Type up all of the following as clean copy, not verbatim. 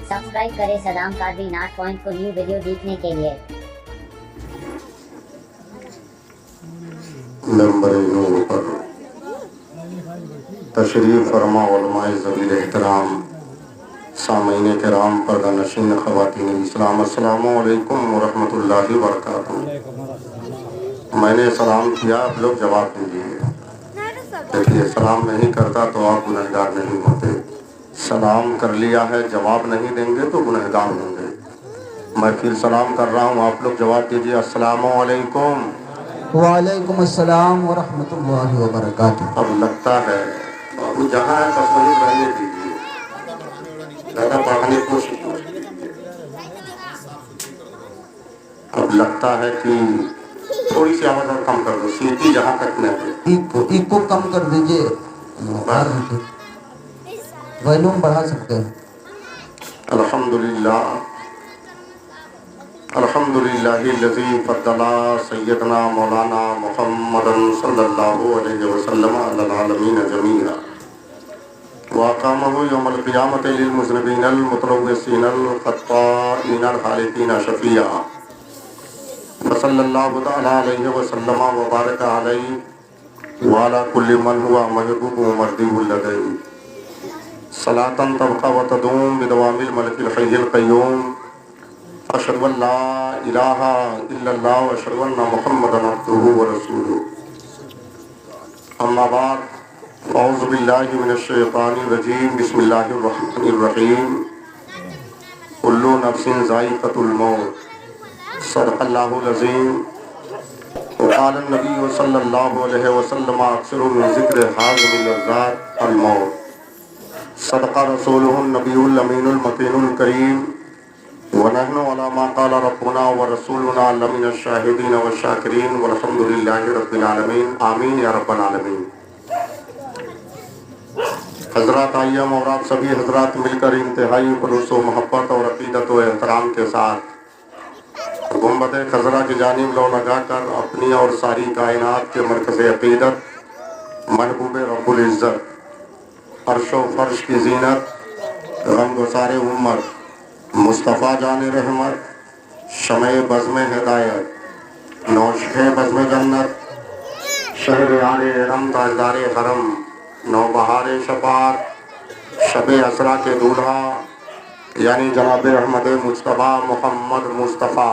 Subscribe करें सदाम कादरी नाट point को new video देखने के लिए। मेंबर नूर पर तशरीफ फरमा उलमाए ज़वील एहतराम सामईन किराम पर्दा नशीन ख़वातीन इस्लाम अस्सलामु अलैकुम व रहमतुल्लाहि व बरकातुहू। मैंने सलाम किया, आप लोग जवाब दीजिए। देखिए, सलाम नहीं करता तो आप गुनहगार नहीं होते, सलाम कर लिया है जवाब नहीं देंगे तो गुनहगार होंगे। मैं फिर सलाम कर रहा हूँ, आप लोग जवाब दीजिए। अस्सलामु अलैकुम। वालेकुम अस्सलाम व रहमतुल्लाहि व बरकातुहू। अब लगता है वो जहाँ है बस वहीं रहने दीजिए, ज़्यादा बढ़ाने की कोशिश मत कीजिए। अब लगता है कि थोड़ी सी आवाज़ और कम कर दो, सीटी जहाँ तक न है। इको कम कर दीजिए, वॉल्यूम बढ़ा सकते हैं। अल्हम्दुलिल्लाह अल्हम्दुलिल्लाहिल्लज़ी फ़द्दला सय्यदना मौलाना मुहम्मदन सल्लल्लाहु अलैहि वसल्लम अलल आलमीन जमीआ व अक़ामहु यौमल क़ियामति लिल मुज़निबीनल मुतलव्विसीनल ख़त्ताईनल हालिकीन शफ़ीआ व सल्लल्लाहु तआला अलैहि वसल्लम व बारक अलैहि व अला कुल्लि मन हुवा महबूबुहु मर्दीहुल लदैहि सलातन तबक़ा व तदूम बिदवामिल मलिकिल हय्यिल क़य्यूम अशहदु अन ला इलाहा इल्लल्लाह व अशहदु अन्ना मुहम्मदन अब्दुहु व रसूलुहु। अम्मा बाद, औज़ु बिल्लाहि मिनश शैतानिर रजीम, बिस्मिल्लाहिर रहमानिर रहीम। कुल्लु नफ्सिन ज़ाइक़तुल मौत, सदक़ल्लाहुल अज़ीम। व क़ाला नबी सल्लल्लाहु अलैहि वसल्लम अक्सरु मिन ज़िक्रि हाज़िहिल लज़्ज़ात अल मौत, सदक़ रसूलुहुन नबियुल अमीनुल मकीनुल करीम। वनहनु अला मा क़ाला रब्बुना व रसूलुना लमिनश शाहिदीन व शाकिरीन वल्हम्दुलिल्लाहि रब्बिल आलमीन। आमीन या रब्बल आलमीन। हज़रात, आइए हम और आप सभी हज़रात मिलकर इंतहाई खुलूस व मोहब्बत और अक़ीदत व एहतराम के साथ गुंबद खज़रा की जानिब लो लगाकर अपनी और सारी कायनात के मरकज़ अक़ीदत महबूब रब्बुल इज़्ज़त अर्श व फ़र्श की ज़ीनत गमगुसारे उम्मत मुस्तफ़ा जाने रहमत शमे बज़्म हिदायत नौशे बज़्म जन्नत शहर आले रम ताजदार हरम नौबहार शफ़ात शबे असरा के दूल्हा यानी जनाब अहमद मुस्तफ़ा मोहम्मद मुस्तफ़ा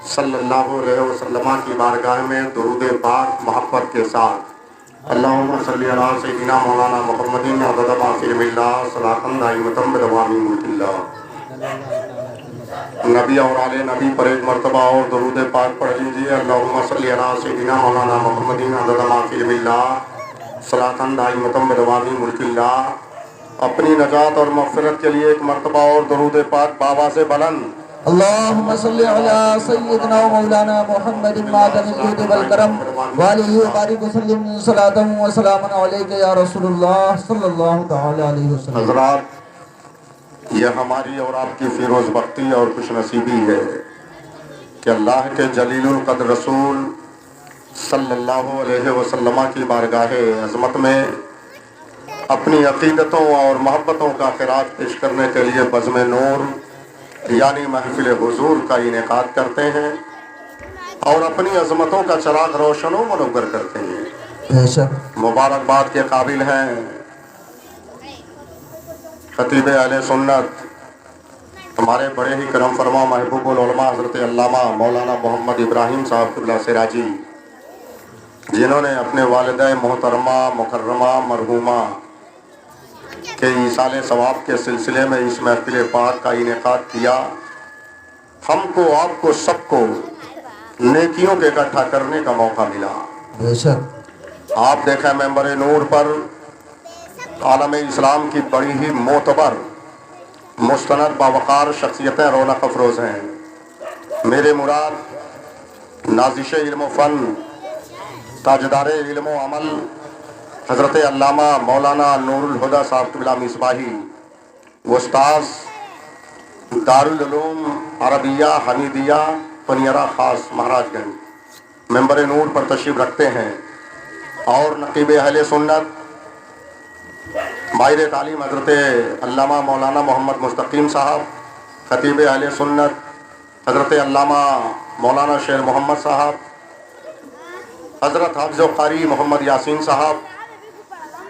सल्लल्लाहु अलैहि वसल्लम की बारगाह में दुरूद पाक मोहब्बत के साथ अल्लाहुम्मा सल्ली अला सय्यिदिना मौलाना मुहम्मदिन अदद मा फ़ी इल्मिल्लाह सलातन दाइमतन बिदवामी मुल्किल्लाह। नबी और आले नबी पर एक मरतबा और दुरूद पाक पढ़ लीजिए। अल्लाहुम्मा सल्ली अला सय्यिदिना मौलाना मुहम्मदिन अदद मा फ़ी इल्मिल्लाह सलातन दाइमतन बिदवामी मुल्किल्लाह। अपनी नजात और मग़फ़िरत के लिए एक मरतबा और दुरूद पाक बाबा से बुलंद। अल्लाहुम्मा सल्ली अला सय्यिदिना व मौलाना मुहम्मदिन मादनिल जुद वल करम व आलिहि व बारिक वसल्लम सलातन व सलामन अलैका या रसूलुल्लाह सल्लल्लाहु तआला अलैहि वसल्लम। हज़रात, यह हमारी और आपकी फ़िरोज़ बख्ती और खुशनसीबी है कि अल्लाह के जलीलुल क़द्र रसूल सल्लल्लाहु अलैहि वसल्लम की बारगाह अज़मत में अपनी अक़ीदतों और मोहब्बतों का ख़िराज पेश करने के लिए बज़्म नूर यानी महफ़िल हुज़ूर का इनेकाद करते हैं और अपनी अज़मतों का चराग़ रोशन व मुनव्वर करते हैं। मुबारकबाद के काबिल हैं ख़तीब अहले सुन्नत हमारे बड़े ही करम फरमा महबूबुल उलमा हज़रत अल्लामा मौलाना मोहम्मद इब्राहिम साहब क़िबला सिराजी, जिन्होंने अपने वालिदा मोहतरमा मुकर्रमा मरहूमा के ईसाले सवाब के सिलसिले में इस महफ़िल पाक का इनेकाद किया। हमको आपको सबको नेकियों के इकट्ठा करने का मौका मिला। आप देखें, मेंबर नूर पर आलम इस्लाम की बड़ी ही मोतबर मुस्तनद बावकार शख्सियतें रौनक अफरोज़ हैं। मेरे मुराद नाज़िश इल्म फ़न ताजदार इल्म व अमल हज़रत अल्लामा मौलाना नूरुल हुदा साहब क़िबला मिसबाही उस्ताज़ दारुल उलूम अरबिया हमीदिया पनियरा ख़ास महाराजगंज मेंबर नूर पर तशरीफ़ रखते हैं और नक़ीब अहले सुन्नत माहिर तालीम हज़रत अल्लामा मौलाना मोहम्मद मुस्तकीम साहब, खतीब अहले सुन्नत हज़रत अल्लामा मौलाना शेर मोहम्मद साहब, हज़रत हाफ़िज़ क़ारी मोहम्मद यासीन साहब,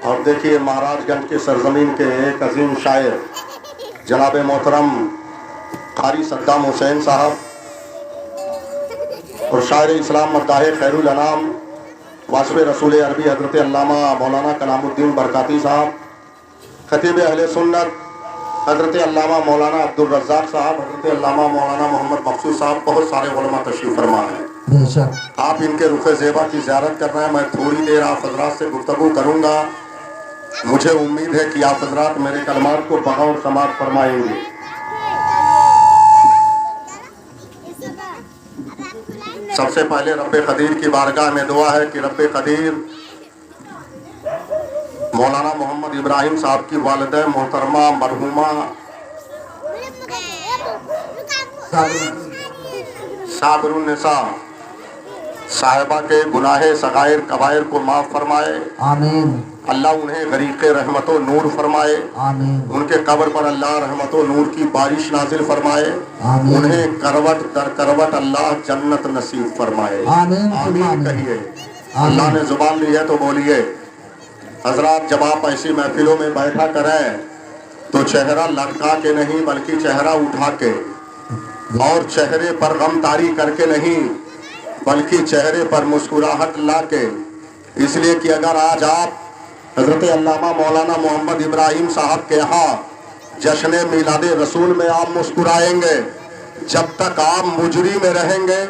और देखिए महाराजगंज की सरजमीन के एक अजीम शायर जनाब मोहतरम क़ारी सद्दाम हुसैन साहब, और शायर इस्लाम मद्दाह खैरुल अनाम वासिफ़ रसूल अरबी हज़रत अल्लामा मौलाना कलामुद्दीन बरकाती साहब, खतीब अहले सुन्नत हज़रत अल्लामा मौलाना अब्दुल रज़्ज़ाक़ साहब, हज़रत अल्लामा मौलाना मोहम्मद मक़सूद साहब, बहुत सारे उलमा तशरीफ़ फरमा हैं। आप इनके रुख़ ज़ेबा की ज़ियारत कर रहे हैं। मैं थोड़ी देर आप हज़रात से गुफ्तगू करूँगा। मुझे उम्मीद है कि आप हज़रात मेरे कलमात को बग़ौर समाअत फरमाएंगे। सबसे पहले रब्बे क़दीर की बारगाह में दुआ है कि रब्बे क़दीर मौलाना मोहम्मद इब्राहिम साहब की वालिदा मोहतरमा मरहुमा साबिरुन्निसा साहिबा के गुनाहे सगायर कबायर को माफ़ फरमाए, आमीन। अल्लाह उन्हें गरीक़े रहमतो नूर फरमाए, आमीन। उनके कब्र पर अल्लाह रहमतो नूर की बारिश नाजिल फरमाए, आमीन। उन्हें करवट दर करवट अल्लाह जन्नत नसीब फरमाए, आमीन। आमीन कहिए। अल्लाह ने ज़ुबान ली है तो बोलिए। हजरात, जब आप ऐसी महफिलों में बैठा करें तो चेहरा लटका के नहीं बल्कि चेहरा उठा के, और चेहरे पर गमतारी करके नहीं बल्कि चेहरे पर मुस्कुराहट ला के। इसलिए कि अगर आज आप हज़रत अल्लामा मौलाना मोहम्मद इब्राहिम साहब के यहाँ जश्न मिलाद रसूल में आप मुस्कुराएंगे, जब तक आप मुजरी में रहेंगे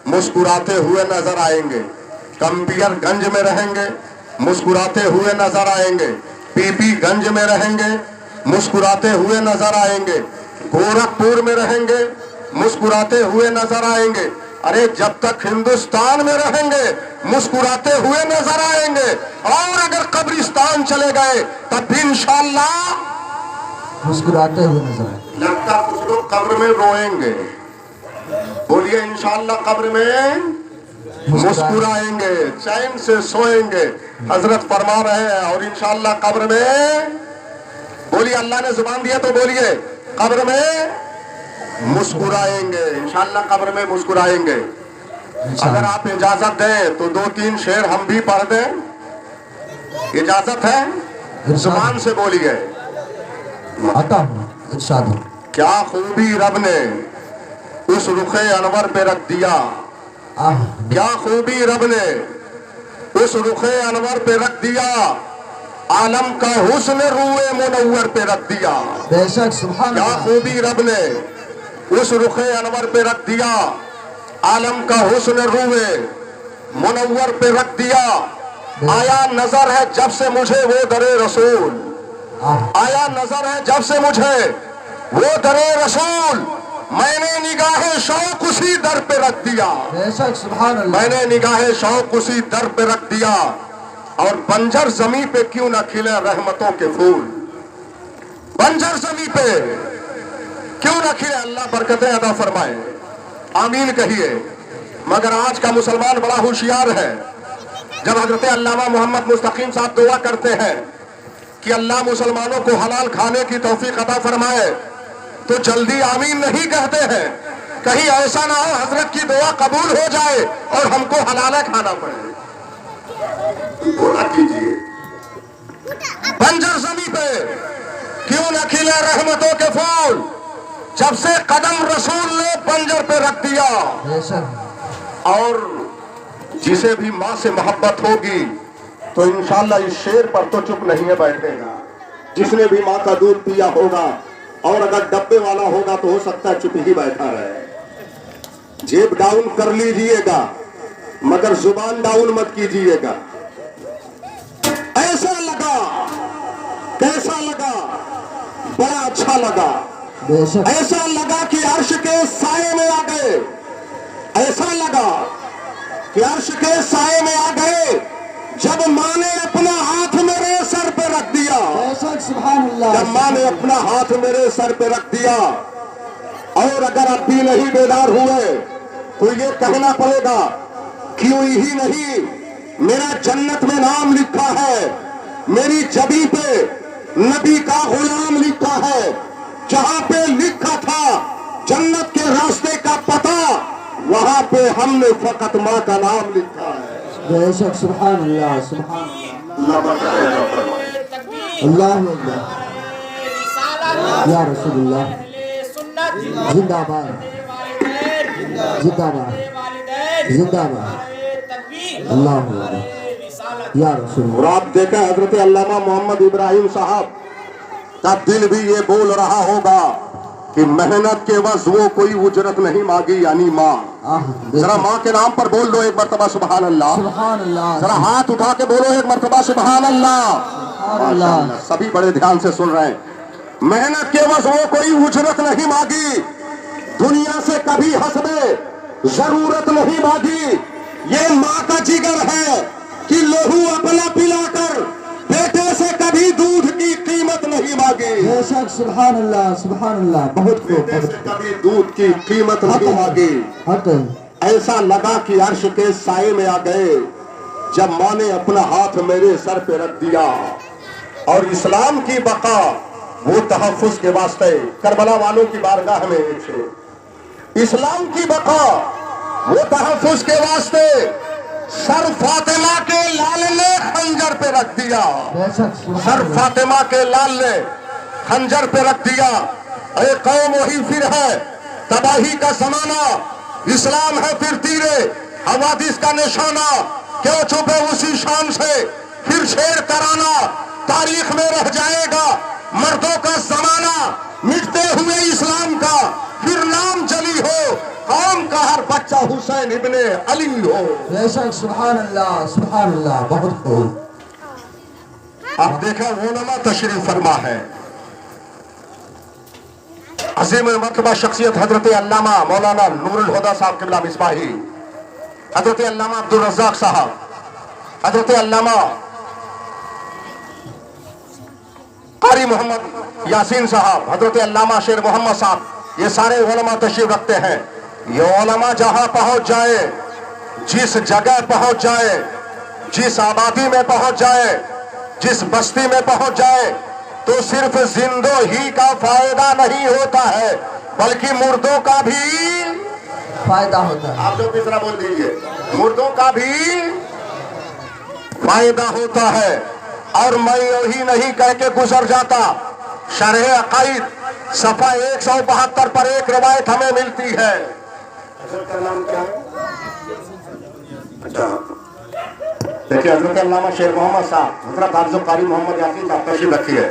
मुस्कुराते हुए नजर आएंगे, कंबियरगंज में रहेंगे मुस्कुराते हुए नजर आएंगे, पीपीगंज में रहेंगे मुस्कुराते हुए नजर आएंगे, गोरखपुर में रहेंगे मुस्कुराते हुए नजर आएंगे। अरे जब तक हिंदुस्तान में रहेंगे मुस्कुराते हुए नजर आएंगे, और अगर कब्रिस्तान चले गए तब भी इंशाअल्लाह मुस्कुराते हुए नजर आएंगे। लगता कुछ लोग कब्र में रोएंगे, बोलिए इंशाअल्लाह कब्र में मुस्कुराएंगे, चैन से सोएंगे। हजरत फरमा रहे हैं, और इंशाअल्लाह कब्र में बोलिए, अल्लाह ने जुबान दिया तो बोलिए, कब्र में मुस्कुराएंगे, इंशाअल्लाह कब्र में मुस्कुराएंगे। अगर आप इजाजत दें तो 2-3 शेर हम भी पढ़ दें, इजाजत है? जुबान से बोलिए। क्या खूबी रब ने उस रुखे अनवर पे रख दिया, क्या खूबी रब ने उस रुखे अनवर पे रख दिया, आलम का हुस्न रूए मुनव्वर पे रख दिया। बेशक सुभान अल्लाह। क्या खूबी रब ने उस रुखे अनवर पे रख दिया, आलम का हुस्न रूए मुनव्वर पे रख दिया। आया नजर है जब से मुझे वो दरे रसूल, आया नजर है जब से मुझे वो दरे रसूल, मैंने निगाहे शौक उसी दर पे रख दिया। सुभान अल्लाह। मैंने निगाहे शौक उसी दर पे रख दिया, और बंजर जमी पे क्यों न खिले रहमतों के फूल, बंजर जमी पे क्यों न खिले, अल्लाह बरकतें अदा फरमाए, आमीन कहिए। मगर आज का मुसलमान बड़ा होशियार है। जब हजरत अल्लामा मोहम्मद मुस्तकीम साहब दुआ करते हैं कि अल्लाह मुसलमानों को हलाल खाने की तौफीक अता फरमाए, तो जल्दी आमीन नहीं कहते हैं, कहीं ऐसा ना हो हजरत की दुआ कबूल हो जाए और हमको हलाल खाना पड़े। दुआ कीजिए, बंजर ज़मीं पे क्यों न खिले रहमतों के फूल, जब से कदम रसूल ने बंजर पे रख दिया। और जिसे भी माँ से मोहब्बत होगी तो इंशाअल्लाह इस शेर पर तो चुप नहीं है बैठेगा। जिसने भी माँ का दूध पिया होगा, और अगर डब्बे वाला होगा तो हो सकता है चुप ही बैठा रहे। जेब डाउन कर लीजिएगा मगर जुबान डाउन मत कीजिएगा। ऐसा लगा, कैसा लगा, बड़ा अच्छा लगा। ऐसा लगा कि अर्श के साए में आ गए, ऐसा लगा कि अर्श के साए में आ गए जब माँ ने अपना हाथ मेरे सर पे रख दिया। सुभान अल्लाह। जब माँ ने अपना हाथ मेरे सर पे रख दिया, और अगर अब भी नहीं बेदार हुए तो ये कहना पड़ेगा, क्यों ही नहीं मेरा जन्नत में नाम लिखा है, मेरी जबी पे नबी का गुलाम लिखा है, जहां पे लिखा था जन्नत के रास्ते का पता, वहां पे हमने फकत माँ का नाम लिखा है। बेशक सुभान अल्लाह, सुभान अल्लाह, या रसूलुल्लाह जिंदाबाद, जिंदाबाद, जिंदाबाद, अल्लाह या रसूल। और आप देखें हजरत अल्लामा मोहम्मद इब्राहिम साहब का दिल भी ये बोल रहा होगा कि मेहनत के बस वो कोई उजरत नहीं मांगी, यानी माँ। जरा माँ के नाम पर बोल दो एक मर्तबा सुभान अल्लाह, सुभान अल्लाह, जरा हाथ उठा के बोलो एक मर्तबा सुभान अल्लाह। सभी बड़े ध्यान से सुन रहे हैं। मेहनत के बस वो कोई उजरत नहीं मांगी, दुनिया से कभी हसबे जरूरत नहीं मांगी। ये माँ का जिगर है कि लहू अपना पिलाकर बेटे से कभी दूध की कीमत नहीं मांगी। बेशक सुभान अल्लाह, सुभान अल्लाह, बहुत खूब, बेटे से कभी दूध की कीमत नहीं मांगी। हक ऐसा लगा कि अर्श के साए में आ गए जब माँ ने अपना हाथ मेरे सर पे रख दिया। और इस्लाम की बका वो तहफ़्फ़ुज़ के वास्ते करबला वालों की बारगाह में थे। इस्लाम की बका वो तहफ़्फ़ुज़ के वास्ते सर फातिमा के लाल ने खंजर पे रख दिया। सर फातिमा के लाल ने खंजर पे रख दिया। अरे कौम वही फिर है, तबाही का समाना, इस्लाम है फिर तीरे हवादिस का निशाना। क्यों छुपे उसी शान से फिर शेर कराना, तारीख में रह जाएगा मर्दों का जमाना। मिटते हुए इस्लाम का फिर नाम जली हो, कौम का हर बच्चा हुसैन इब्ने अली हो। बेशक सुभान अल्लाह, सुभान अल्लाह, बहुत खूब। आप देखा उलमा तशरीफ फरमा है। अजीम मर्तबा शख्सियत हजरत अल्लामा मौलाना नूरुल हुदा साहब क़िबला मिसबाही, हजरत अल्लामा अब्दुल रज़्ज़ाक़ साहब, हजरत अल्लामा कारी मोहम्मद यासीन साहब, हजरत अल्लामा शेर मोहम्मद साहब, ये सारे उलमा तशरीफ रखते हैं। ये उलमा जहां पहुंच जाए, जिस जगह पहुंच जाए, जिस आबादी में पहुंच जाए, जिस बस्ती में पहुंच जाए, तो सिर्फ जिंदों ही का फायदा नहीं होता है बल्कि मुर्दों का भी फायदा होता है। आप लोग तीसरा बोल दीजिए, मुर्दों का भी फायदा होता है। और मैं यही नहीं कह के गुजर जाता, शरह अकाइद सफा 172 पर एक रवायत हमें मिलती है। का नाम क्या है? अच्छा देखिए, हजरत अल्लामा शेर मोहम्मद साहब, हजरत हाफिज़ कारी मोहम्मद यासीन साहब तशरीफ रखिए।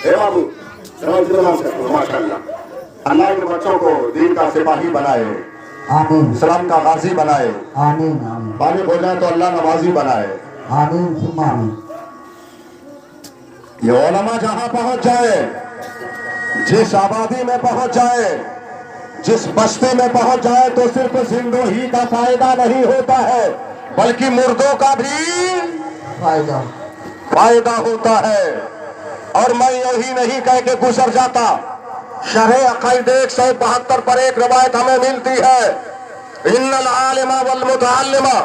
बाबू माशाअल्लाह, अल्लाह इन बच्चों को दीन का सिपाही बनाए, आमीन, इस्लाम का गाजी बनाए, आमीन, आमीन, बालिग हो जाए तो अल्लाह नवाजी बनाए। आमीन, सुम्मा आमीन। ये उलमा जहां पहुंच जाए, जिस आबादी में पहुंच जाए, जिस बस्ती में पहुंच जाए, तो सिर्फ जिंदों ही का फायदा नहीं होता है बल्कि मुर्दों का भी फायदा होता है। और मैं यही नहीं कह के गुजर जाता, शरह अक़ीदा 172 पर एक रवायत हमें मिलती है, इन्नल आलिमा वल मुतअल्लिमा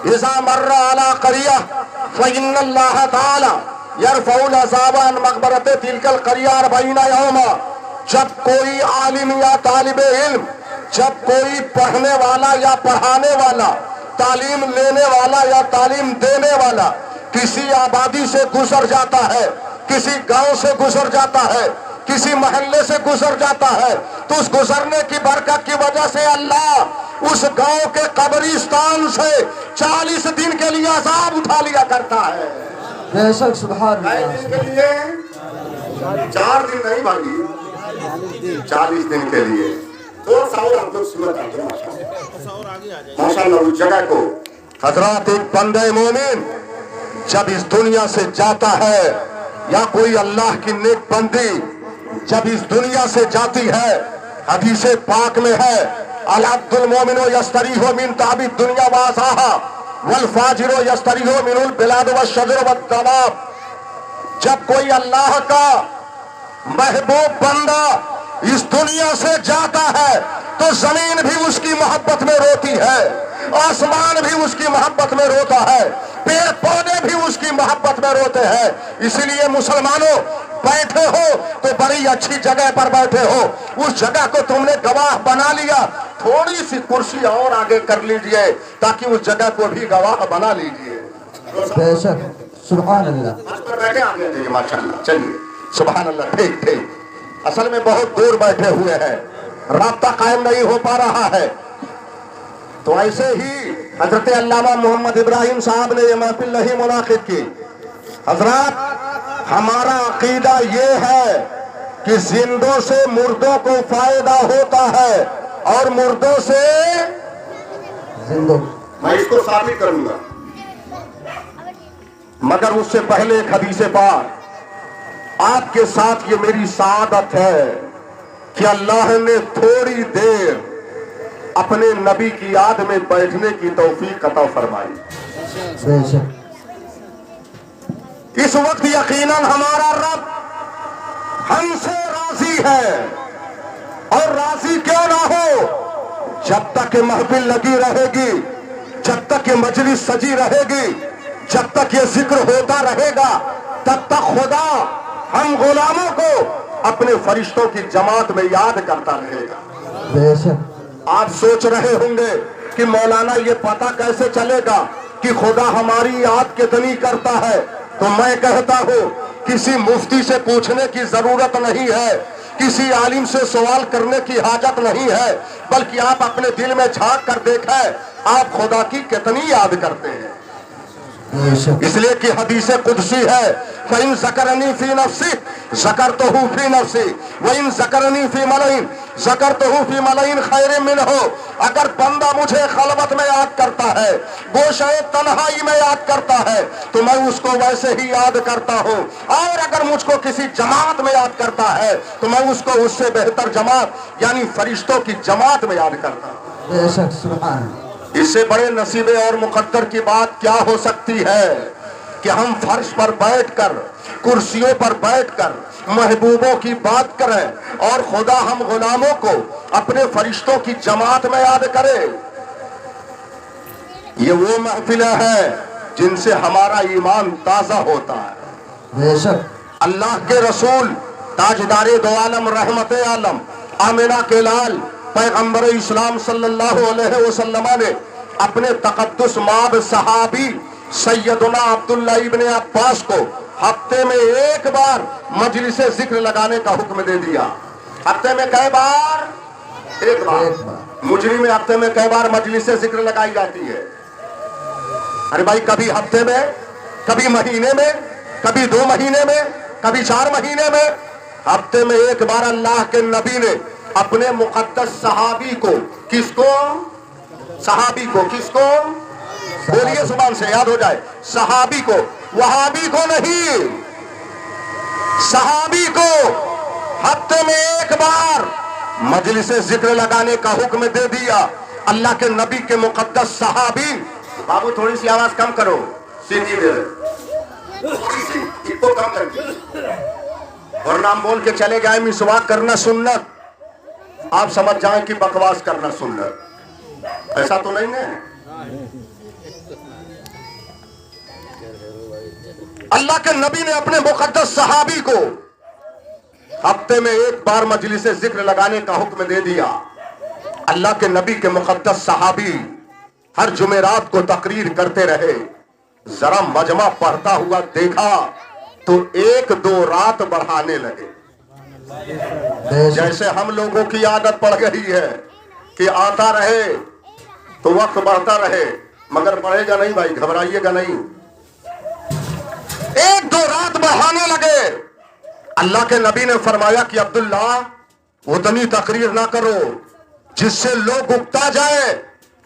इज़ा मर्रा अला क़रिया फ़इन्नल्लाह तआला यरफ़उल अज़ाबा अन मक़बरति तिलकल क़रिया 40 यौमा। जब कोई आलिम या तालिब इल्म, जब कोई पढ़ने वाला या पढ़ाने वाला, तालीम लेने वाला या तालीम देने वाला किसी आबादी से गुजर जाता है, किसी गांव से गुजर जाता है, किसी मोहल्ले से गुजर जाता है, तो उस गुजरने की बरकत की वजह से अल्लाह उस गांव के कब्रिस्तान से 40 दिन के लिए अजाब उठा लिया करता है। बेशक सुभान अल्लाह, दिन के लिए 4 दिन नहीं भागी, 40 दिन के लिए। थोड़ा सा और हम लोग सूरत आते हैं माशाअल्लाह उस जगह को। हजरात, एक बंदे मोमिन जब इस दुनिया से जाता है, या कोई अल्लाह की नेक बंदी जब इस दुनिया से जाती है, हदीस पाक में है, अल अब्दुल मोमिनो यस्तरीहो मिन ताबिद दुनिया वासाहा वल फाजिरो यस्तरीहो मिनुल बिलाद व शजर व दवाब। जब कोई अल्लाह का महबूब बंदा इस दुनिया से जाता है तो जमीन भी उसकी मोहब्बत में रोती है, आसमान भी उसकी मोहब्बत में रोता है, पेड़ पौधे भी उसकी मोहब्बत में रोते हैं। इसलिए मुसलमानों, बैठे हो तो बड़ी अच्छी जगह पर बैठे हो, उस जगह को तुमने गवाह बना लिया, थोड़ी सी कुर्सी और आगे कर लीजिए ताकि उस जगह को भी गवाह बना लीजिए। बेशक, सुभान अल्लाह। आज पर बैठे आगे जाइए, माशाअल्लाह, चलिए, सुभान अल्लाह। ठीक ठीक, असल में बहुत दूर बैठे हुए हैं, राब्ता कायम नहीं हो पा रहा है। तो ऐसे ही हजरत अल्लामा मोहम्मद इब्राहिम साहब ने ये महफिल नहीं मुनाकिद की। हजरत, हमारा अकीदा ये है कि जिंदों से मुर्दों को फायदा होता है और मुर्दों से जिंदों। मैं इसको साबित करूंगा, मगर उससे पहले एक हदीस पाक आपके साथ ये मेरी सादत है कि अल्लाह ने थोड़ी देर अपने नबी की याद में बैठने की तौफीक अता फरमाई। बेशक, इस वक्त यकीनन हमारा रब हमसे राजी है, और राजी क्यों ना हो, जब तक ये महफिल लगी रहेगी, जब तक ये मजलिस सजी रहेगी, जब तक ये जिक्र होता रहेगा, तब तक खुदा हम गुलामों को अपने फरिश्तों की जमात में याद करता रहेगा। बेशक, आप सोच रहे होंगे कि मौलाना ये पता कैसे चलेगा कि खुदा हमारी याद कितनी करता है। तो मैं कहता हूँ, किसी मुफ्ती से पूछने की जरूरत नहीं है, किसी आलिम से सवाल करने की हाजत नहीं है, बल्कि आप अपने दिल में झांक कर देखें आप खुदा की कितनी याद करते हैं। इसलिए कि हदीस कुदसी है, फ़इन ज़करनी फ़ी नफ़्सी ज़करतहु फ़ी नफ़्सी वइन ज़करनी फ़ी मलईन ज़करतहु फ़ी मलईन खैरिन मिनहु। अगर बंदा मुझे खलवत में याद करता है, गोशे तन्हाई में याद करता है, तो मैं उसको वैसे ही याद करता हूँ, और अगर मुझको किसी जमात में याद करता है तो मैं उसको उससे बेहतर जमात यानी फरिश्तों की जमात में याद करता हूँ। बेशक, सुभान। इससे बड़े नसीबे और मुकद्दर की बात क्या हो सकती है कि हम फर्श पर बैठकर, कुर्सियों पर बैठकर महबूबों की बात करें और खुदा हम गुलामों को अपने फरिश्तों की जमात में याद करे। ये वो महफिलें हैं जिनसे हमारा ईमान ताजा होता है। बेशक, अल्लाह के रसूल ताजदारे दो आलम रहमत आलम आमिना के लाल पैगंबर इस्लाम सल्लल्लाहु अलैहि वसल्लम ने अपने तकद्दुस माब सहाबी सैयदना अब्दुल्ला इब्ने अब्बास को हफ्ते में एक बार मजलिस जिक्र लगाने का हुक्म दे दिया। हफ्ते में कई बार? एक बार। मुजरी में हफ्ते में कई बार मजलिस जिक्र लगाई जाती है? अरे भाई, कभी हफ्ते में, कभी महीने में, कभी 2 महीने में, कभी 4 महीने में। हफ्ते में एक बार अल्लाह के नबी ने अपने मुकद्दस सहाबी को, किसको? सहाबी को, किसको? बोलिए जुबान से, याद हो जाए। सहाबी को, वहाबी को नहीं, सहाबी को हफ्ते में एक बार मजलिस जिक्र लगाने का हुक्म दे दिया। अल्लाह के नबी के मुकद्दस सहाबी, बाबू थोड़ी सी आवाज कम करो, सीधी दे इसको कम कर, और नाम बोल के चले गए मिसवाक करना सुन्नत, आप समझ जाएं कि बकवास करना सुन्नत। ऐसा तो नहीं है। अल्लाह के नबी ने अपने मुकद्दस सहाबी को हफ्ते में एक बार मजलिस जिक्र लगाने का हुक्म दे दिया। अल्लाह के नबी के मुकद्दस सहाबी हर जुमेरात को तकरीर करते रहे। जरा मजमा पढ़ता हुआ देखा तो 1-2 रात बढ़ाने लगे। जैसे हम लोगों की आदत पड़ गई है कि आता रहे तो वक्त बढ़ता रहे, मगर बढ़ेगा नहीं भाई, घबराइएगा नहीं। 1-2 रात बढ़ाने लगे। अल्लाह के नबी ने फरमाया कि अब्दुल्ला, उतनी तकरीर ना करो जिससे लोग उकता जाए,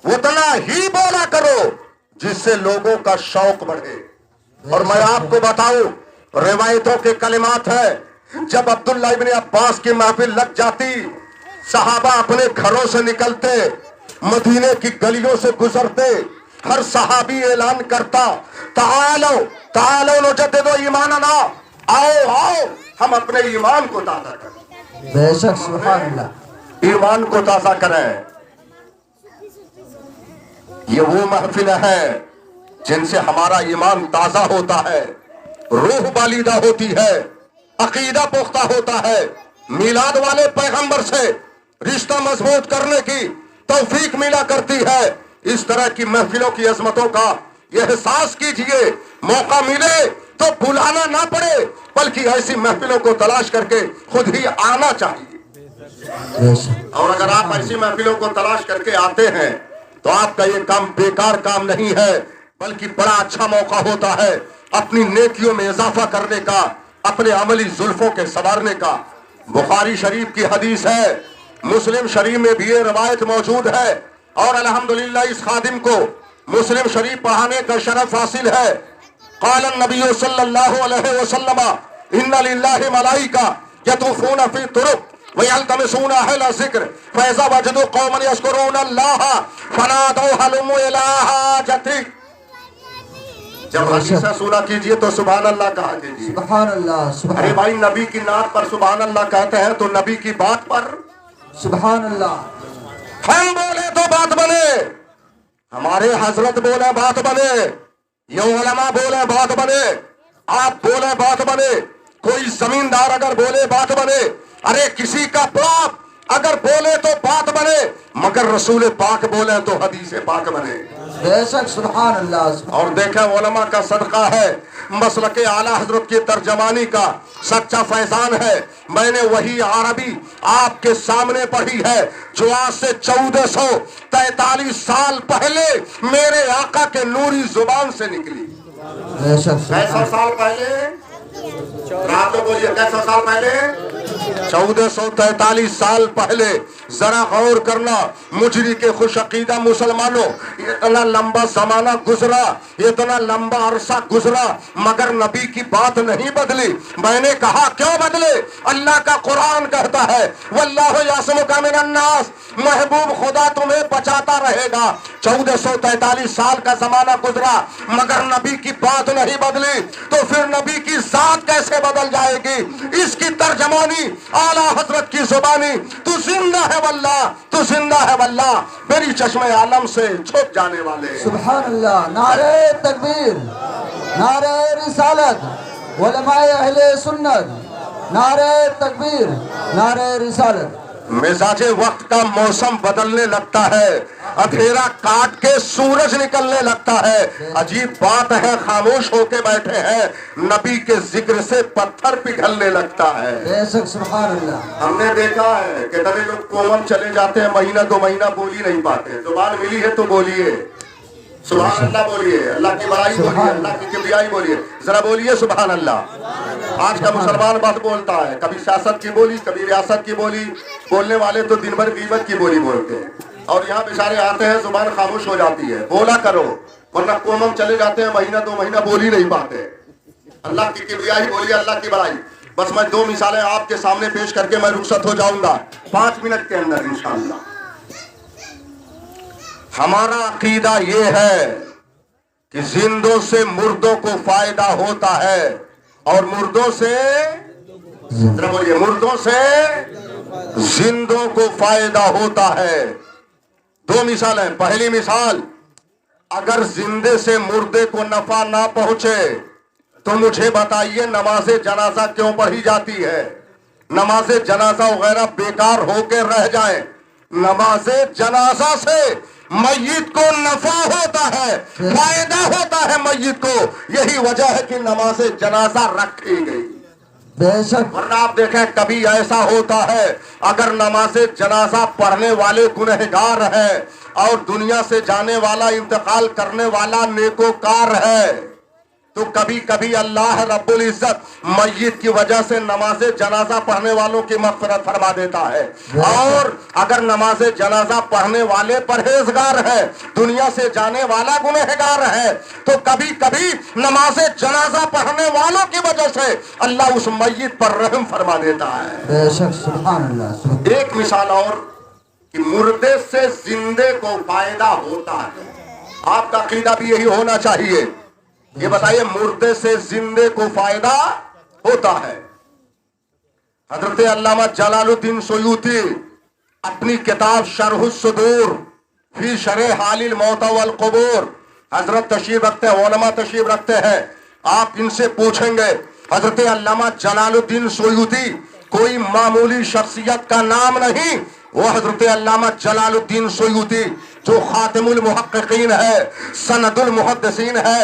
उतना ही बोला करो जिससे लोगों का शौक बढ़े। और मैं आपको बताऊं, रिवायतों के कलिमात है, जब अब्दुल्ला इब्ने अब्बास की महफिल लग जाती, सहाबा अपने घरों से निकलते, मदीने की गलियों से गुजरते, हर सहाबी ऐलान करता, तालो तालो नजद्दिदु ईमानना, आओ आओ हम अपने ईमान को ताज़ा करें। बेशक, सुभान अल्लाह। ईमान को ताज़ा करें। ये वो महफिल है جن سے ہمارا ایمان تازہ ہوتا ہے، روح بالیدہ ہوتی ہے، عقیدہ پختہ ہوتا ہے، میلاد والے پیغمبر سے رشتہ مضبوط کرنے کی توفیق ملا کرتی ہے۔ اس طرح کی محفلوں کی عظمتوں کا یہ احساس کیجئے، موقع ملے تو بلانا نہ پڑے، بلکہ ایسی محفلوں کو تلاش کر کے خود ہی آنا چاہیے۔ اور اگر آپ ایسی محفلوں کو تلاش کر کے آتے ہیں تو آپ کا یہ کام بیکار کام نہیں ہے، بلکہ بڑا اچھا موقع ہوتا ہے اپنی نیکیوں میں اضافہ کرنے کا، اپنے عملی زلفوں کے سنوارنے کا۔ بخاری شریف کی حدیث ہے، مسلم شریف میں بھی یہ روایت موجود ہے، اور الحمدللہ اس خادم کو مسلم شریف پڑھانے کا شرف حاصل ہے۔ قال النبی صلی اللہ علیہ وسلم ان للہ ملائکہ یطوفون فی الطرق وَيَلْتَمِسُونَ أَهْلَ الذِّكْرِ فَإِذَا وَجَدُوا قَوْمًا يَذْكُرُونَ اللَّهَ فَنَادَوْا هَلُمُّوا إِلَىٰ حَاجَتِكَ۔ جب حدیثہ سنا کیجئے تو سبحان اللہ کہا کیجئے۔ سبحان اللہ، سبحان ارے بھائی، نبی کی نعت پر سبحان اللہ کہتے ہیں تو نبی کی بات پر سبحان اللہ۔ ہم بولے تو بات بنے، ہمارے حضرت بولے بات بنے، یہ علماء بولے بات بنے، آپ بولے بات بنے، کوئی زمیندار اگر بولے بات بنے، ارے کسی کا باپ اگر بولے تو بات بنے، مگر رسول پاک بولے تو حدیث پاک بنے۔ بے شک، سبحان اللہ۔ اور دیکھیں علماء کا صدقہ ہے، مسلک اعلیٰ حضرت کی ترجمانی کا سچا فیضان ہے۔ میں نے وہی عربی آپ کے سامنے پڑھی ہے جو آج سے 1443 سال پہلے میرے آقا کے نوری زبان سے نکلی۔ بے شک، کیسا سال پہلے؟ رات کو بولیے، کیسا سال پہلے؟ 1443 سال پہلے۔ ذرا غور کرنا مجری کے خوش عقیدہ مسلمانوں، اتنا لمبا زمانہ گزرا، اتنا لمبا عرصہ گزرا، مگر نبی کی بات نہیں بدلی۔ میں نے کہا کیوں بدلے؟ اللہ کا قرآن کہتا ہے واللہ یعصمک من الناس، محبوب خدا تمہیں بچاتا رہے گا۔ 1443 سال کا زمانہ گزرا مگر نبی کی بات نہیں بدلی، تو پھر نبی کی ذات کیسے بدل جائے گی؟ اس کی ترجمانی اعلیٰ حضرت کی زبانی، تو زندہ ہے واللہ، تو زندہ ہے واللہ، میری چشمِ عالم سے چھپ جانے والے۔ سبحان اللہ۔ نعرہ تکبیر، نعرہ رسالت، علماء اہل سنت، نعرہ تکبیر، نعرہ رسالت۔ مزاج وقت کا موسم بدلنے لگتا ہے، اندھیرا کاٹ کے سورج نکلنے لگتا ہے۔ عجیب بات ہے، خاموش ہو کے بیٹھے ہیں، نبی کے ذکر سے پتھر پگھلنے لگتا ہے۔ بے شک، سبحان اللہ۔ ہم نے دیکھا ہے کہ کتنے لوگ کومم چلے جاتے ہیں، مہینہ دو مہینہ بول ہی نہیں پاتے۔ زبان ملی ہے تو بولیے، سبحان اللہ بولیے، اللہ کی بڑائی بولیے، اللہ کی کبریائی بولیے، ذرا بولیے سبحان اللہ۔ آج کا مسلمان بات بولتا ہے، کبھی سیاست کی بولی، کبھی ریاست کی بولی، بولنے والے تو دن بھر غیبت کی بولی بولتے ہیں، اور یہاں بیچارے آتے ہیں زبان خاموش ہو جاتی ہے۔ بولا کرو، ورنہ کومم چلے جاتے ہیں، مہینہ دو مہینہ بول ہی نہیں پاتے۔ اللہ کی کبریائی بولیے، اللہ کی بڑائی۔ بس میں 2 مثالیں آپ کے سامنے پیش کر کے میں رخصت ہو جاؤں گا 5 منٹ کے اندر انشاءاللہ۔ ہمارا عقیدہ یہ ہے کہ زندوں سے مردوں کو فائدہ ہوتا ہے، اور مردوں سے، ذرا بولیے، مردوں سے زندوں کو فائدہ ہوتا ہے۔ 2 مثالیں۔ پہلی مثال، اگر زندے سے مردے کو نفع نہ پہنچے تو مجھے بتائیے نماز جنازہ کیوں پڑھی جاتی ہے؟ نماز جنازہ وغیرہ بیکار ہو کے رہ جائیں، نماز جنازہ سے میت کو نفع ہوتا ہے، فائدہ ہوتا ہے میت کو، یہی وجہ ہے کہ نماز جنازہ رکھی گئی۔ بے شک، ورنہ آپ دیکھیں کبھی ایسا ہوتا ہے اگر نماز جنازہ پڑھنے والے گنہگار ہے اور دنیا سے جانے والا، انتقال کرنے والا نیکوکار ہے، تو کبھی کبھی اللہ رب العزت میت کی وجہ سے نماز جنازہ پڑھنے والوں کی مغفرت فرما دیتا ہے۔ اور اگر نماز جنازہ پڑھنے والے پرہیزگار ہے، دنیا سے جانے والا گنہگار ہے، تو کبھی کبھی نماز جنازہ پڑھنے والوں کی وجہ سے اللہ اس میت پر رحم فرما دیتا ہے۔ بے شک، سبحان اللہ۔ ایک مثال اور کہ مردے سے زندے کو فائدہ ہوتا ہے، آپ کا عقیدہ بھی یہی ہونا چاہیے۔ یہ بتائیے مردے سے زندے کو فائدہ ہوتا ہے؟ حضرت علامہ جلال الدین سیوطی اپنی کتاب شرح الصدور فی شرح حال الموتى والقبور हजरत तशरीफ रखते हैं, उलमा तशरीफ रखते हैं, आप इनसे पूछेंगे हजरत अल्लामा जलालुद्दीन सुयूती कोई मामूली शख्सियत का नाम नहीं, वो हजरत अल्लामा जलालुद्दीन सुयूती जो खातिमुल मुहक्किकीन है, सनदुल मुहद्दिसीन है,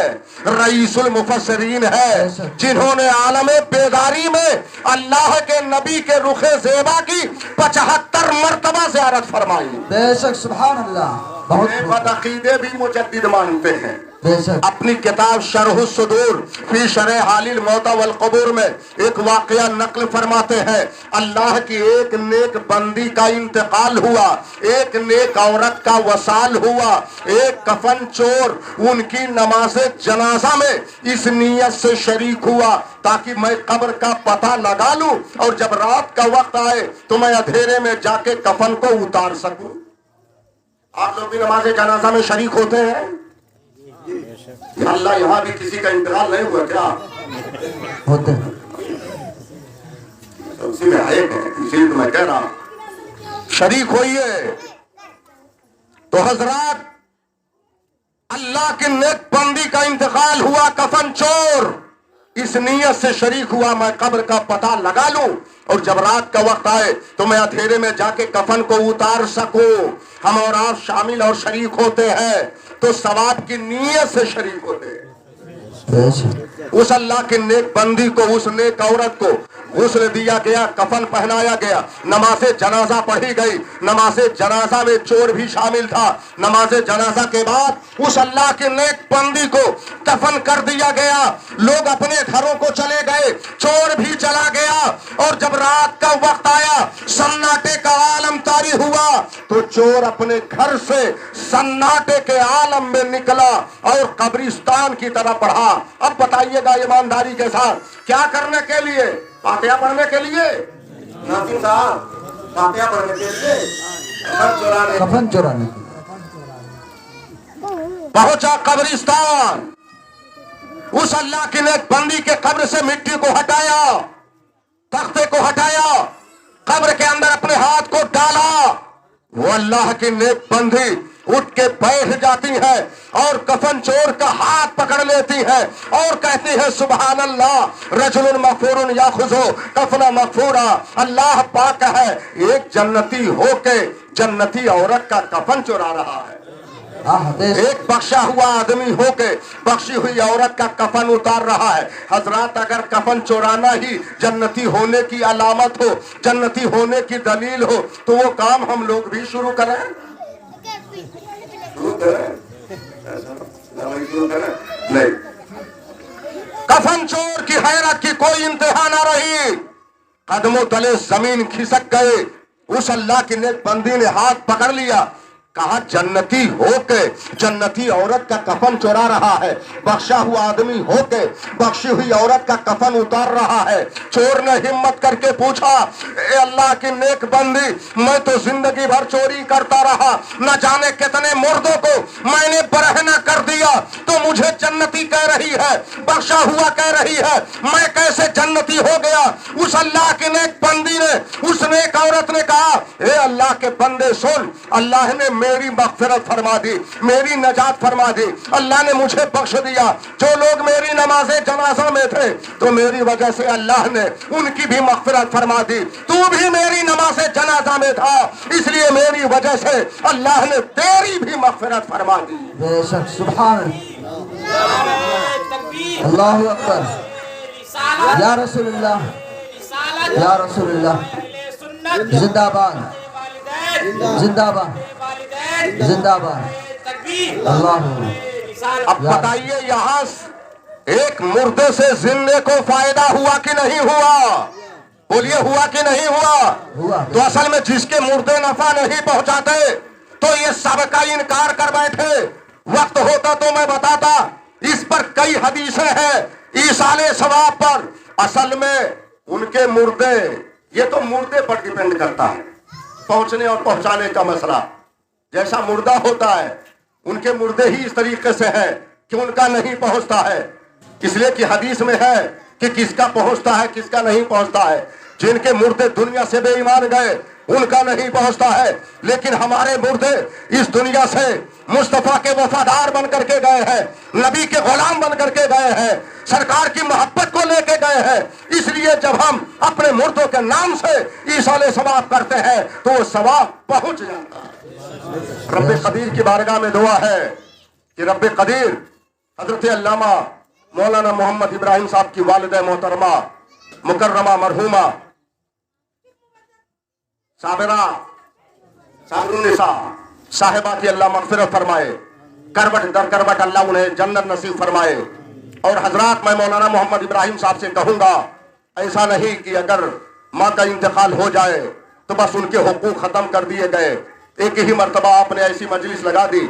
रईसुल मुफस्सिरीन है, जिन्होंने आलमे बेदारी में अल्लाह के नबी के रुखे ज़ेबा की 75 मरतबा ज़ियारत फरमाई। बेशक सुभान अल्लाह। बहुत बदअकीदे भी मुजद्दिद मानते हैं। बेशक अपनी किताब शरह सुदूर फी शरह हालिल मौता वल कबूर में एक वाकया नकल फरमाते हैं, अल्लाह की एक नेक बंदी का इंतकाल हुआ, एक नेक औरत का वसाल हुआ, एक कफन चोर उनकी नमाज जनाजा में इस नीयत से शरीक हुआ ताकि मैं कब्र का पता लगा लूं और जब रात का वक्त आए तो मैं अंधेरे में जाके कफन को उतार सकूं। आप लोग भी नमाज जनाजा में शरीक होते हैं? या अल्लाह यहाँ भी किसी का इंतकाल नहीं हुआ क्या? होते हैं। तो उसी में आए हैं, इसीलिए तो मैं कह रहा हूं शरीक होइए। तो हजरात अल्लाह के नेक बंदी का इंतकाल हुआ, कफन चोर इस नीयत से शरीक हुआ मैं कब्र का पता लगा लूं और जब रात का वक्त आए तो मैं अंधेरे में जाके कफन को उतार सकूं। हम और आप शामिल और शरीक होते हैं तो सवाब की नीयत से शरीक होते हैं। उस अल्लाह के नेक बंदी को, उस नेक औरत को गुस्ल दिया गया, कफन पहनाया गया, नमाज जनाजा पढ़ी गई। नमाज जनाजा में चोर भी शामिल था। नमाज जनाजा के बाद उस अल्लाह के नेक बंदी को कफन कर दिया गया। लोग अपने घरों को चले गए, चोर भी चला गया और जब रात का वक्त आया, सन्नाटे का आलम तारी हुआ तो चोर अपने घर से सन्नाटे के आलम में निकला और कब्रिस्तान की तरफ बढ़ा। अब बताइएगा ईमानदारी के साथ, क्या करने के लिए? फातिहा पढ़ने के लिए? नाज़िम साहब, फातिहा पढ़ने के लिए? कफन चुराने पहुंचा कब्रिस्तान, उस अल्लाह की नेक बंदी के कब्र से मिट्टी को हटाया, तख्ते को हटाया, कब्र के अंदर अपने हाथ को डाला। वो अल्लाह की नेक बंदी उठ के बैठ जाती है और कफन चोर का हाथ पकड़ लेती है और कहती है सुभान अल्लाह रजुलुन मगफूरुन याखुज़ु कफना मगफूरा। अल्लाह पाक है, एक जन्नती होके जन्नती औरत का कफन चुरा रहा है। एक बख्शा हुआ आदमी होके बख्शी हुई औरत का कफन उतार रहा है। हजरात, अगर कफन चुराना ही जन्नती होने की अलामत हो, जन्नती होने की दलील हो, तो वो काम हम लोग भी शुरू करें। नहीं, कफन चोर की हैरत की कोई इंतहा ना रही, कदमों तले जमीन खिसक गए। उस अल्लाह की नेक बंदी ने हाथ पकड़ लिया, कहा जन्नती होके जन्नती औरत का कफन चुरा रहा है, बख्शा हुआ आदमी होके बख्शी हुई औरत का कफन उतार रहा है। चोर ने हिम्मत करके पूछा, ए अल्लाह की नेक बंदी, मैं तो जिंदगी भर चोरी करता रहा, न जाने कितने मुर्दों को मैंने बरहना कर दिया, तो मुझे जन्नती कह रही है, बख्शा हुआ कह रही है, मैं कैसे जन्नती हो गया? उस अल्लाह की नेक बंदी ने, उस नेक औरत ने कहा, ए अल्लाह के बंदे सुन, अल्लाह ने मेरी मग़फ़िरत फरमा दी, मेरी नजात फरमा दी, अल्लाह ने मुझे बख्श दिया। जो लोग मेरी नमाज़े जनाजा में थे तो मेरी वजह से अल्लाह ने उनकी भी मग़फ़िरत फरमा दी। तू भी मेरी नमाज़े जनाजा में था, इसलिए मेरी वजह से अल्लाह ने तेरी भी मग़फ़िरत फरमा दी। बेशक सुभान अल्लाहु अकबर, या रसूलुल्लाह, या रसूलुल्लाह, जिंदाबाद जिंदाबाद जिंदाबाद अल्लाह। अब बताइए, यहाँ एक मुर्दे से जिंदे को फायदा हुआ कि नहीं हुआ? बोलिए, हुआ कि नहीं हुआ? तो असल में जिसके मुर्दे नफा नहीं पहुंचाते तो ये सबका इनकार कर बैठे। वक्त होता तो मैं बताता, इस पर कई हदीसें हैं ईसाले सवाब पर। असल में उनके मुर्दे, ये तो मुर्दे पर डिपेंड करता है, पहुंचने और पहुंचाने का मसला। जैसा मुर्दा होता है, उनके मुर्दे ही इस तरीके से है कि उनका नहीं पहुंचता है, इसलिए कि हदीस में है कि किसका पहुंचता है किसका नहीं पहुंचता है। जिनके मुर्दे दुनिया से बेईमान गए, ان کا نہیں پہنچتا ہے، لیکن ہمارے مردے اس دنیا سے مصطفیٰ کے وفادار بن کر کے گئے ہیں، نبی کے غلام بن کر کے گئے ہیں، سرکار کی محبت کو لے کے گئے ہیں۔ اس لیے جب ہم اپنے مردوں کے نام سے ایصال ثواب کرتے ہیں تو وہ ثواب پہنچ جاتا ہے۔ رب قدیر کی بارگاہ میں دعا ہے کہ رب قدیر حضرت علامہ مولانا محمد ابراہیم صاحب کی والدہ محترمہ مکرمہ مرحومہ صابرہ النساء صاحبہ کی اللہ مغفرت فرمائے، کروٹ در کروٹ اللہ انہیں جنت نصیب فرمائے۔ اور حضرات، میں مولانا محمد ابراہیم صاحب سے کہوں گا، ایسا نہیں کہ اگر ماں کا انتقال ہو جائے تو بس ان کے حقوق ختم کر دیے گئے۔ ایک ہی مرتبہ آپ نے ایسی مجلس لگا دی،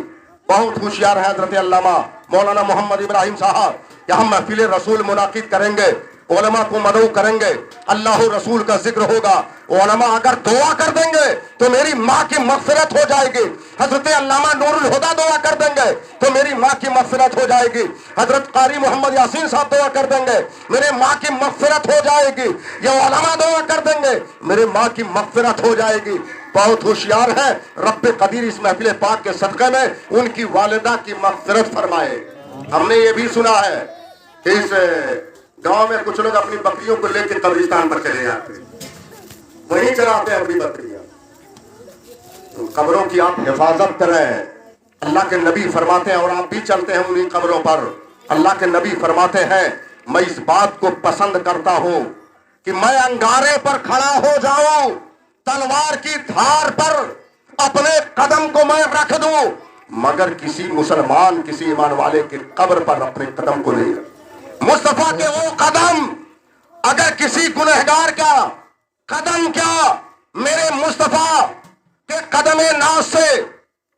بہت ہوشیار ہے حضرت علامہ مولانا محمد ابراہیم صاحب کہ ہم محفل رسول منعقد کریں گے، علماء کو مدعو کریں گے، اللہ رسول کا ذکر ہوگا، علماء اگر دعا کر دیں گے تو میری ماں کی مغفرت ہو جائے گی۔ حضرت علامہ نور الہدیٰ دعا کر دیں گے تو میری ماں کی مغفرت ہو جائے گی۔ حضرت قاری محمد یاسین صاحب دعا کر دیں گے، میرے ماں کی مغفرت ہو جائے گی۔ یہ علماء دعا کر دیں گے، میرے ماں کی مغفرت ہو جائے گی۔ بہت ہوشیار ہے، رب قدیر اس محفل پاک کے صدقے میں ان کی والدہ کی مغفرت فرمائے۔ ہم نے یہ بھی سنا ہے کہ اس گاؤں میں کچھ لوگ اپنی بکریوں کو لے کے قبرستان پر چلے جاتے ہیں، وہیں چراتے ہیں اپنی بکریاں۔ قبروں کی آپ حفاظت کریں۔ اللہ کے نبی فرماتے ہیں، اور آپ بھی چلتے ہیں انہیں قبروں پر، اللہ کے نبی فرماتے ہیں میں اس بات کو پسند کرتا ہوں کہ میں انگارے پر کھڑا ہو جاؤں، تلوار کی دھار پر اپنے قدم کو میں رکھ دوں، مگر کسی مسلمان، کسی ایمان والے کے قبر پر اپنے قدم کو نہیں رکھ۔ مصطفیٰ کے وہ قدم، اگر کسی گنہگار کا قدم کیا، میرے مصطفیٰ کے قدم ناز سے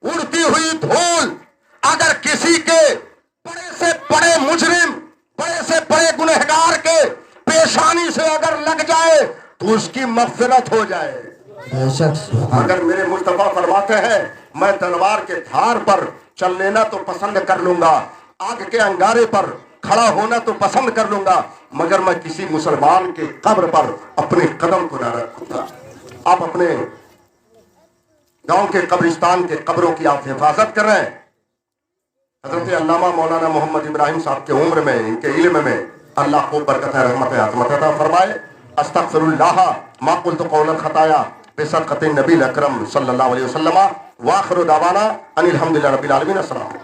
اڑتی ہوئی دھول اگر کسی کے بڑے سے بڑے مجرم، بڑے سے بڑے گنہگار کے پیشانی سے اگر لگ جائے تو اس کی مغفرت ہو جائے۔ اگر میرے مصطفیٰ فرماتے ہیں میں تلوار کے دھار پر چل لینا تو پسند کر لوں گا، آگ کے انگارے پر کھڑا ہونا تو پسند کر لوں گا، مگر میں کسی مسلمان کے قبر پر اپنے قدم کو نہ رکھوں گا۔ آپ اپنے گاؤں کے قبرستان کے قبروں کی آپ حفاظت کر رہے ہیں۔ حضرت علامہ مولانا محمد ابراہیم صاحب کے عمر میں، ان کے علم میں اللہ خوب برکت رحمت عظمت عطا فرمائے۔ استغفر اللہ ما قلت قولا خطایا بصدقۃ النبی الاکرم صلی اللہ علیہ وسلم، واخر دعوانا ان الحمدللہ رب العالمین۔ السلام۔